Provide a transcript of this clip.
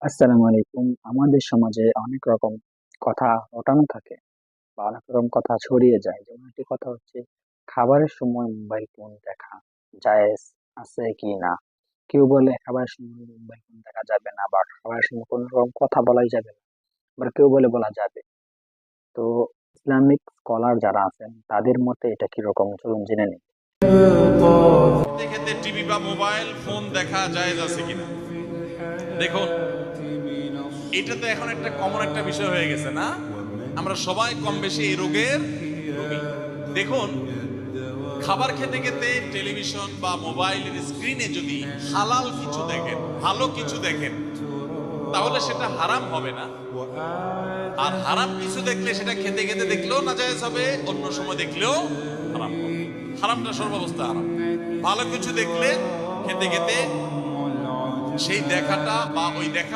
আসসালামু আলাইকুম। আমাদের সমাজে অনেক রকম কথা রটানো থাকে বা অনেক রকম কথা ছড়িয়ে যায়। যেমন একটি কথা হচ্ছে খাবারের সময় মোবাইল ফোন দেখা জায়েজ আছে কি না? কেউ বলে খাবারের সময় মোবাইল ফোন দেখা যাবে না বা খাবারের সময় কোনো রকম কথা বলাই যাবে না। আবার কেউ বলে বলা যাবে। তো ইসলামিক স্কলার যারা আছেন তাদের মতে এটা কিরকম চলুন জেনে নিই। খেতে খেতে টিভি বা মোবাইল ফোন দেখা জায়েজ আছে কিনা। দেখুন, এটা তো এখন একটা কমন একটা বিষয় হয়ে গেছে না? আমরা সবাই কম বেশি এই রোগের রোগী। দেখুন, খাবার খেতে খেতে টেলিভিশন বা মোবাইলের স্ক্রিনে যদি হালাল কিছু দেখেন, ভালো কিছু দেখেন, তাহলে সেটা হারাম হবে না। আর হারাম কিছু দেখলে সেটা খেতে খেতে দেখলেও না জায়েজ হবে, অন্য সময় দেখলেও হারাম হবে। হারামটা সর্বাবস্থা হারাম। ভালো কিছু দেখলে খেতে খেতে সেই দেখাটা বা ওই দেখা